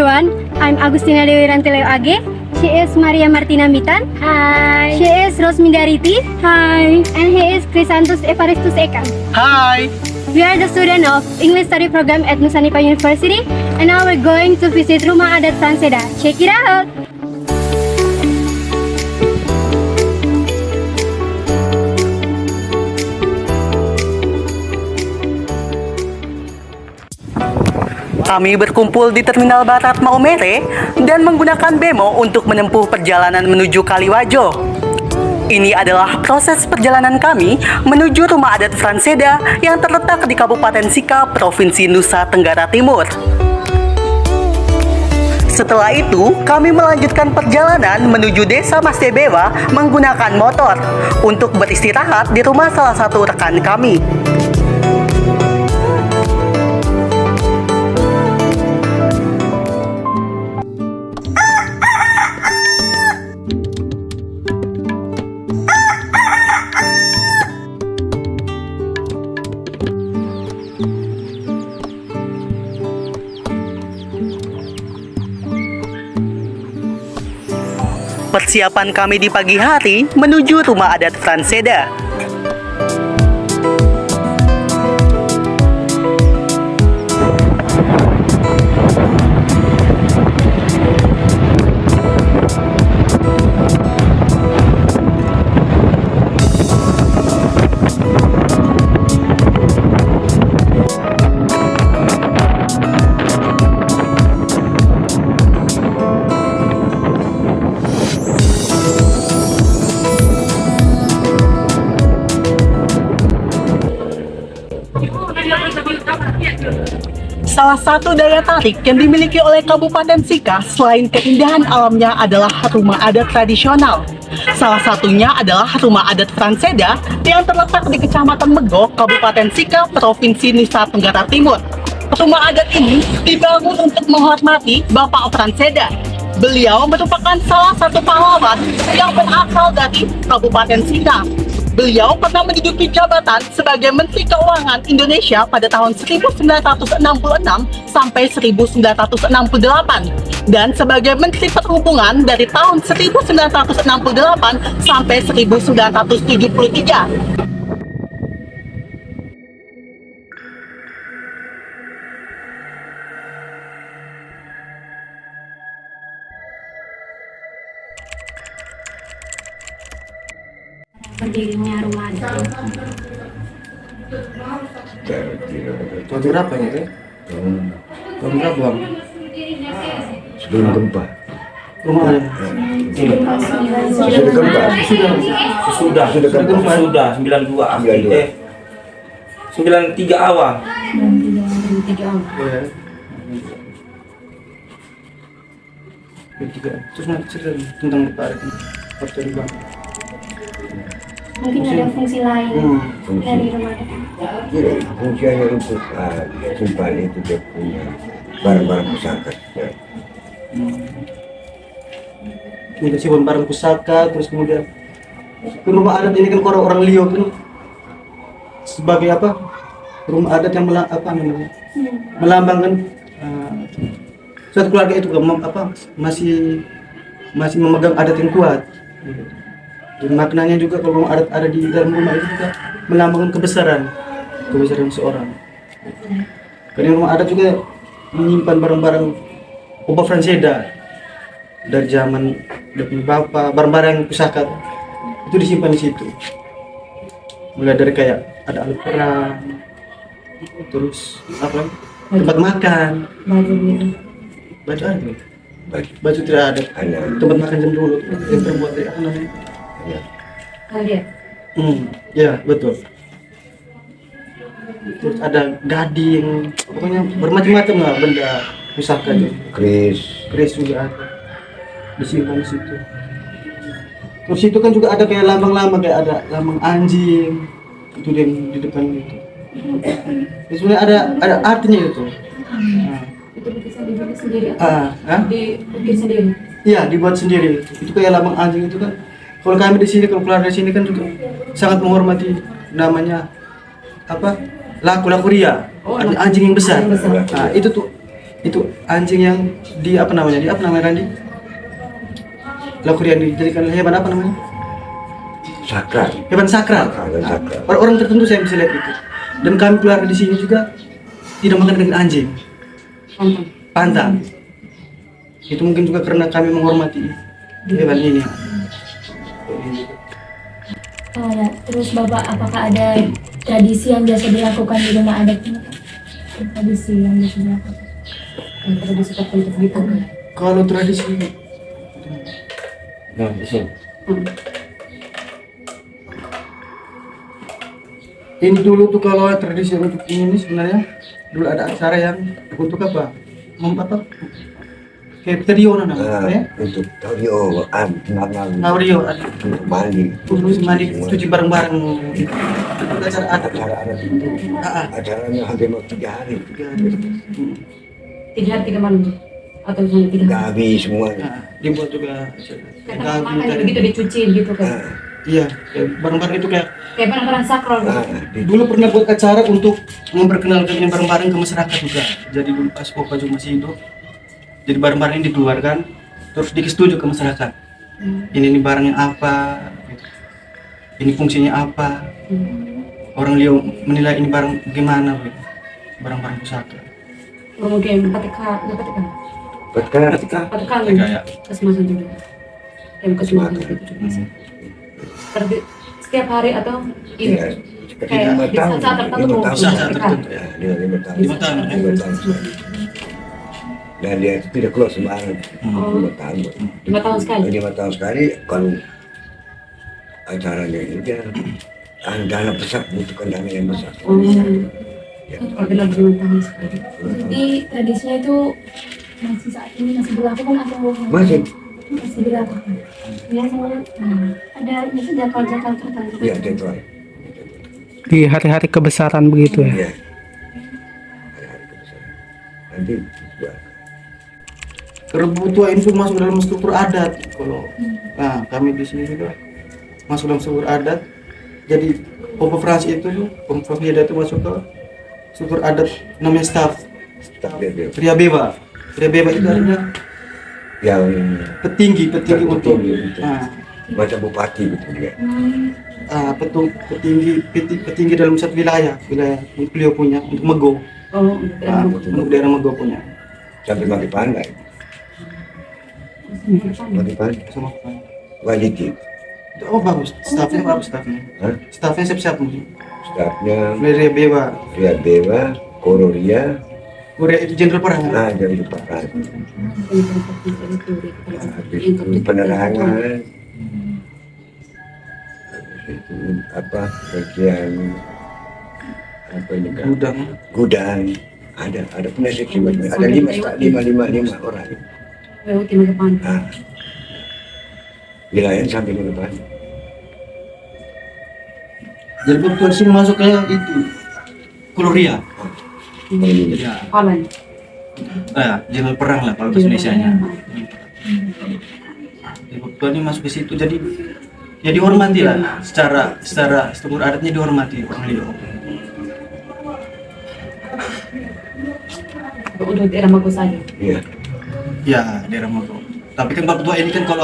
everyone, I'm Agustina Dewi Rantileo Age. She is Maria Martina Mitan. Hi. She is Rosmindariti. Hi. And he is Crisantus Evaristus Eka. Hi! We are the student of English Study Program at Nusanipa University, and now we're going to visit Rumah Adat Franseda. Check it out! Kami berkumpul di Terminal Barat Maumere dan menggunakan bemo untuk menempuh perjalanan menuju Kaliwajo. Ini adalah proses perjalanan kami menuju Rumah Adat Franseda yang terletak di Kabupaten Sika, Provinsi Nusa Tenggara Timur. Setelah itu, kami melanjutkan perjalanan menuju Desa Mastebewa menggunakan motor untuk beristirahat di rumah salah satu rekan kami. Persiapan kami di pagi hari menuju Rumah Adat Franseda. Salah satu daya tarik yang dimiliki oleh Kabupaten Sika selain keindahan alamnya adalah rumah adat tradisional. Salah satunya adalah Rumah Adat Franseda yang terletak di Kecamatan Mego, Kabupaten Sika, Provinsi Nusa Tenggara Timur. Rumah adat ini dibangun untuk menghormati Bapak Franseda. Beliau merupakan salah satu pahlawan yang berasal dari Kabupaten Sika. Beliau pernah menduduki jabatan sebagai Menteri Keuangan Indonesia pada tahun 1966 sampai 1968 dan sebagai Menteri Perhubungan dari tahun 1968 sampai 1973. Berdirinya rumah adat. Tahun berapa ya? Tahun berapa bang? Sebelum gempa. Rumah adat. Sudah gempa. Sudah gempa. Sudah 92. 93 awal. 93 awal. Terus nanti cerita tentang gempa ini. Bang. Mungkin ada fungsi lain dari rumah adat. Jadi fungsinya untuk simpan itu dia punya barang-barang pusaka. Ini simpan barang pusaka, terus kemudian rumah adat ini kan orang Liau kan sebagai apa? Rumah adat yang melambangkan suatu keluarga itu masih memegang adat yang kuat. Dan maknanya juga kalau rumah adat ada di dalam rumah itu juga melambangkan kebesaran seorang. Karena rumah adat juga menyimpan barang-barang Bapak Franseda dari zaman dari bapak, barang-barang pusaka itu disimpan di situ. Mulai dari kayak ada alat perang, terus tempat makan, baju ada, baju tidak ada, tempat makan jam dulu yang terbuat dari apa namanya? Kaget. Ya betul. Terus ada gading, pokoknya bermacam-macam lah benda pusaka itu. Keris juga ada, disimpan di situ. Terus itu kan juga ada kayak lambang-lambang, kayak ada lambang anjing itu yang di depan itu. Jadi sebenarnya ada artinya itu. Itu bisa dibuat sendiri. Dibikin sendiri. Iya, dibuat sendiri. Itu kayak lambang anjing itu kan. Kalau kami di sini, kalau keluar dari sini kan juga sangat menghormati namanya apa? Laku-laku ria, anjing yang besar. Nah, itu tuh Itu anjing yang di apa namanya? Di apa namanya Randi? Laku yang dijadikan hewan apa namanya? Sakral. Hewan sakral. Hewan sakral. Orang tertentu saya bisa lihat itu. Dan kami keluarga di sini juga tidak makan dengan anjing. Pantang. Itu mungkin juga karena kami menghormati hewan ini. Oh ya, terus Bapak apakah ada tradisi yang biasa dilakukan di rumah adat ini? Tradisi yang biasa dilakukan? Tradisi tertentu gitu. Kalau tradisi Nah, di sini. ini dulu tuh kalau tradisi untuk ini sebenarnya dulu ada acara yang untuk apa? Apa? Kayak trio namanya, ya? Untuk Torio, Audio ada. untuk mandi. Terus mandi cuci bareng-bareng. Itu acara adat. Acara adat itu, acaranya hampir mau 3 hari. 3 hari 3 malam atau hanya 3 Nggak hari? habis semuanya. Nah, dibuat juga Kata makan begitu dicuci gitu kan? Iya, kayak bareng-bareng itu kayak Kayak barang-barang sakral gitu. dulu pernah buat acara untuk memperkenalkan ini bareng-barang ke masyarakat juga. Jadi dulu pas Opa juga masih hidup, jadi barang-barang ini dikeluarkan, terus dikasih tunjuk ke masyarakat. Ini barangnya apa, gitu. Ini fungsinya apa. Orang lihat menilai ini barang gimana, gitu. Barang-barang pusaka. Kemudian ketika Ketika Kayak kesemasan juga. Yang kesemasan gitu juga. Setiap hari atau ini? ya, seperti Kayak 5 di tahun, saat tertentu 5 tahun. Saat ketika tertentu. Ya, 5 tahun. 5 tahun. 5 tahun sekali. Dan dia tidak keluar sembarang. 5 tahun. 5 tahun sekali. 5 tahun sekali kalau acaranya ini dia dana besar, butuhkan dana yang besar. Ya. Kalau bilang 5 tahun sekali. Jadi tradisinya itu masih saat ini masih dilakukan atau Masih dilakukan? Biasanya ada itu jadwal-jadwal tertentu. ya jadwal. di hari-hari kebesaran begitu ya. Ya. Hari-hari kebesaran. Nanti buat kebutuhan itu masuk dalam struktur adat. Kalau nah kami di sini juga masuk dalam struktur adat. Jadi Opa Frans itu tuh, Om Prof Yeda itu masuk ke struktur adat namanya staff dia Pria Beba. Pria Beba itu artinya yang petinggi untuk gitu. Macam bupati gitu dia. petinggi dalam satu wilayah beliau punya untuk Mego. Oh, Untuk daerah Mego punya. Sampai mati pandai. Mati pandai. Sama Wajib. oh bagus, staffnya. Hah? Staffnya siap-siap mungkin. Stafnya Pria Beba. Ria Dewa, Kororia, Korea itu jenderal perang. jadi lupakan. Penerangan. Itu apa bagian apa ini kan? Gudang. Ada penasihat jiwa. Ada 5 orang. lewat di depan. Nah, wilayah sampai ke depan. Jadi betul sih masuk ke yang itu Koloria. Ya, Kapan? jenderal perang lah kalau bahasa Indonesianya. Jadi betul ini masuk ke situ jadi ya dihormati lah secara struktur adatnya dihormati orang Lido. Udah daerah bagus saja. Iya. Ya daerah Mogo. Tapi kan Bapak Tua ini kan kalau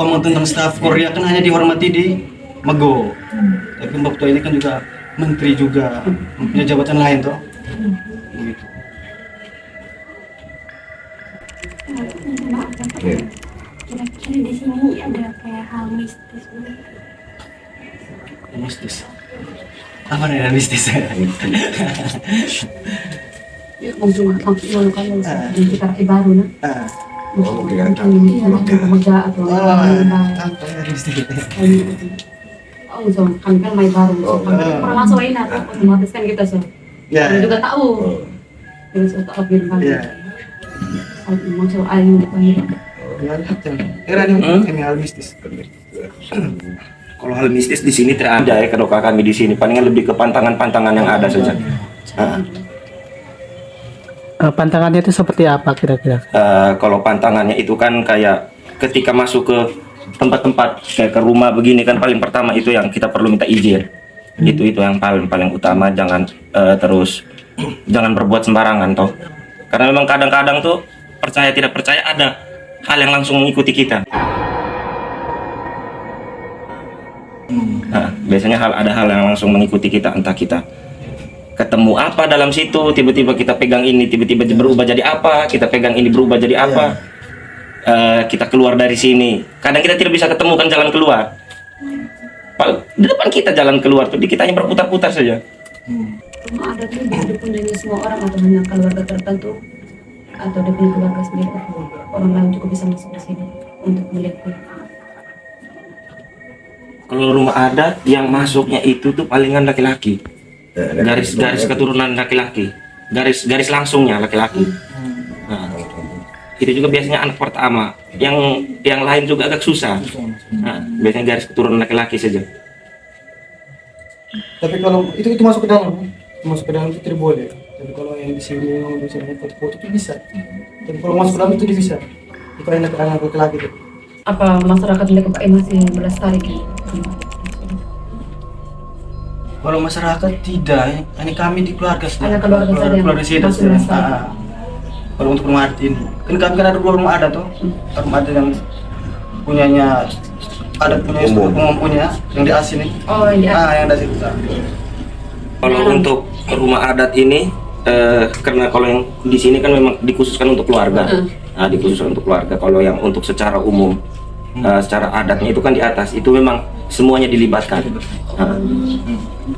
omong tentang staf Korea kan hanya dihormati di Mego. Tapi kan Bapak Tua ini kan juga menteri juga punya jabatan lain toh. Begitu. Iya. Kira-kira di sini ada kayak hal mistis gitu. Mistis. Apa nih mistis? Langsung kalau kita baru nah. Mungkin Mega atau Apa ya mistis? oh so kami kan main baru so kami pernah masuk ini atau otomatis kan kita so Ya. kami juga tahu terus tahu biar kami Ya. masuk air dipanggil Era ini hal mistis. Kalau hal mistis di sini tidak ada ya, kalau kami di sini palingan lebih ke pantangan-pantangan yang ada saja. Pantangannya itu seperti apa kira-kira? Kalau pantangannya itu kan kayak ketika masuk ke tempat-tempat kayak ke rumah begini kan paling pertama itu yang kita perlu minta izin. Itu yang paling utama, jangan terus jangan berbuat sembarangan toh. Karena memang kadang-kadang tuh percaya tidak percaya ada hal yang langsung mengikuti kita. Nah, biasanya ada hal yang langsung mengikuti kita, entah kita ketemu apa dalam situ, tiba-tiba kita pegang ini, tiba-tiba berubah jadi apa, kita pegang ini berubah jadi apa. Kita keluar dari sini, kadang kita tidak bisa ketemukan jalan keluar. Di depan kita jalan keluar tuh, kita hanya berputar-putar saja. Rumah adat itu didukung dari semua orang atau hanya keluarga tertentu atau dari keluarga sendiri atau orang lain juga bisa masuk ke sini untuk melihat. Kalau rumah adat yang masuknya itu tuh palingan laki-laki, garis keturunan laki-laki, garis langsungnya laki-laki. Nah, itu juga biasanya anak pertama, yang lain juga agak susah. Nah, biasanya garis keturunan laki-laki saja. Tapi kalau itu masuk ke dalam itu tidak boleh. Tapi kalau yang di sini yang bisa foto-foto itu bisa. Tapi kalau masuk ke dalam itu tidak bisa. Itu anak laki-laki itu. Apa masyarakat Lekepake masih melestarikan? Kalau masyarakat tidak, ini kami di keluarga sendiri. Ada keluarga sini. masih melestarikan. Kalau untuk rumah adat ini, kan kami kan ada 2 rumah adat tuh. Rumah adat yang punyanya punya umum punya yang di asli nih. Oh, yang di asli. Yang di asli. Kalau untuk rumah adat ini, karena kalau yang di sini kan memang dikhususkan untuk keluarga. Nah, dikhususkan untuk keluarga. Kalau yang untuk secara umum, secara adatnya itu kan di atas, itu memang semuanya dilibatkan. Nah,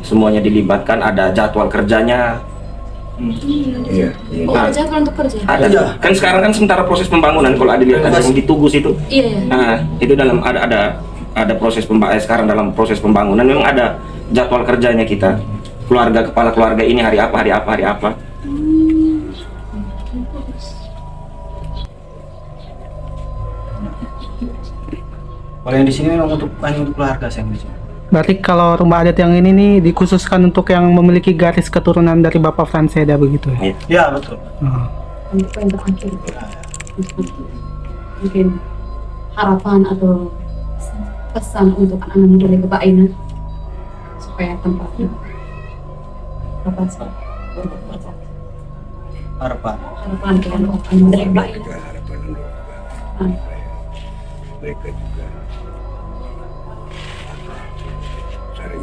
semuanya dilibatkan, ada jadwal kerjanya. Iya. Oh, ada jadwal untuk kerja? Ada. Kan sekarang kan sementara proses pembangunan, kalau ada lihat ada yang di Tugus itu. Iya. Nah, itu dalam ada proses sekarang dalam proses pembangunan memang ada jadwal kerjanya kita. Kepala keluarga ini hari apa. Kalau yang di sini memang hanya untuk keluarga saya di sini. Berarti kalau rumah adat yang ini nih dikhususkan untuk yang memiliki garis keturunan dari Bapak Franseda begitu ya? Ya betul. Untuk yang terakhir, mungkin harapan atau pesan untuk anak-anak muda Lekepake supaya tempatnya apa sih untuk berjalan. Harapan. Harapan dengan orang muda Lekepake. Juga harapan untuk mereka juga cari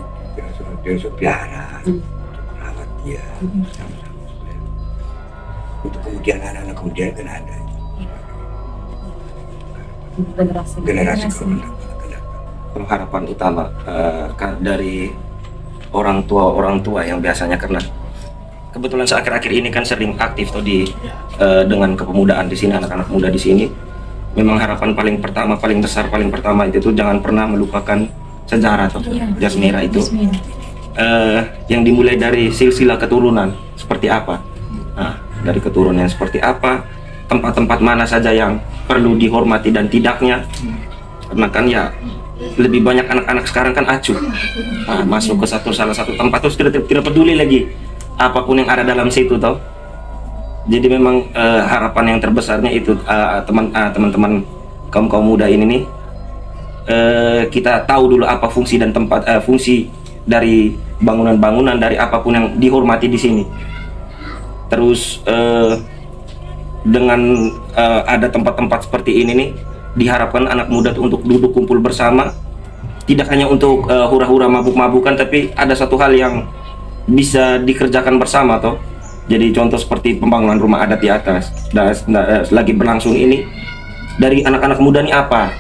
dia piara merawat dia sama-sama supaya untuk kemudian anak-anak kemudian kan ada Generasi generasi kemudian. Kalau harapan utama dari orang tua yang biasanya, karena kebetulan akhir-akhir ini kan sering aktif tuh dengan kepemudaan di sini, anak-anak muda di sini. Memang harapan paling besar paling pertama itu tuh jangan pernah melupakan sejarah tuh, jas merah itu. Yang dimulai dari silsilah keturunan seperti apa. Nah, dari keturunan seperti apa, tempat-tempat mana saja yang perlu dihormati dan tidaknya. Karena kan ya lebih banyak anak-anak sekarang kan acuh. Nah, masuk ke salah satu tempat terus tidak peduli lagi apapun yang ada dalam situ toh. Jadi memang harapan yang terbesarnya itu teman-teman kaum muda ini nih, kita tahu dulu apa fungsi dan fungsi dari bangunan-bangunan, dari apapun yang dihormati di sini. Terus dengan ada tempat-tempat seperti ini nih, diharapkan anak muda untuk duduk kumpul bersama, tidak hanya untuk hura-hura mabuk-mabukan, tapi ada satu hal yang bisa dikerjakan bersama toh. Jadi contoh seperti pembangunan rumah adat di atas, lagi berlangsung ini, dari anak-anak muda nih apa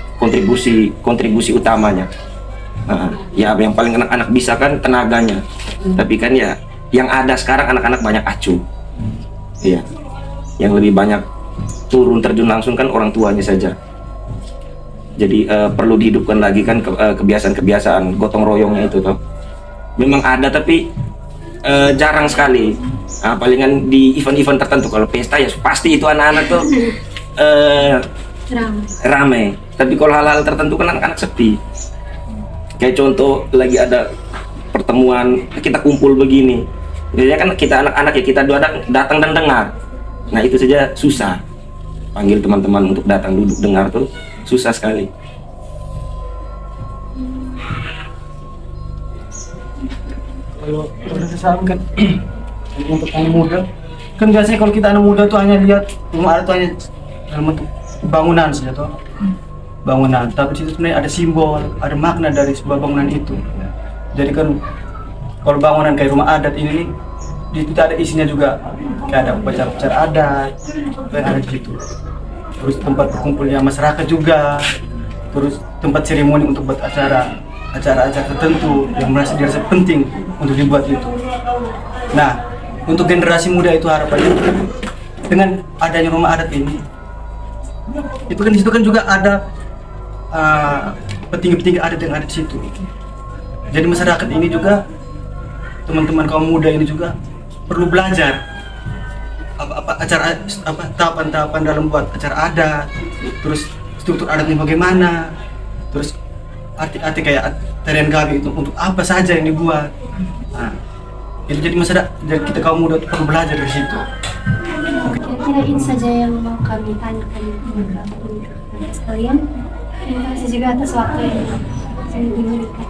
kontribusi utamanya. Nah, ya yang paling anak-anak bisa kan tenaganya, tapi kan ya yang ada sekarang anak-anak banyak acuh. Iya, yang lebih banyak turun terjun langsung kan orang tuanya saja. Jadi perlu dihidupkan lagi kan kebiasaan-kebiasaan gotong royongnya itu toh. Memang ada tapi jarang sekali. Nah, palingan di event-event tertentu. Kalau pesta ya pasti itu anak-anak tuh ramai. Tapi kalau hal-hal tertentu kan anak-anak sepi. Kayak contoh lagi ada pertemuan, kita kumpul begini. Biasanya kan kita anak-anak ya kita datang dan dengar. Nah itu saja susah. Panggil teman-teman untuk datang duduk dengar tuh susah sekali. Kalau saya sarankan untuk anak muda. Kan biasanya kalau kita anak muda tuh hanya lihat rumah adat tuh hanya dalam bentuk bangunan saja toh. Bangunan, tapi di situ sebenarnya ada simbol, ada makna dari sebuah bangunan itu. Jadi kan kalau bangunan kayak rumah adat ini nih, di situ ada isinya juga, kayak ada upacara-upacara adat, yang ada di situ. Terus tempat berkumpulnya masyarakat juga, terus tempat seremoni untuk buat acara tertentu yang dirasa penting untuk dibuat itu. Nah, untuk generasi muda itu harapannya dengan adanya rumah adat ini, itu kan di situ kan juga ada petinggi-petinggi adat yang ada di situ. Jadi masyarakat ini juga, teman-teman kaum muda ini juga perlu belajar tahapan-tahapan dalam buat acara adat, terus struktur adatnya bagaimana, terus arti-arti kayak tarian gabi itu untuk apa saja yang dibuat. Nah, itu jadi masyarakat, jadi kita kaum muda perlu belajar dari situ. Kira-kira ini saja yang mau kami tanyakan kepada sekalian. Terima kasih juga atas waktu yang saya diberikan.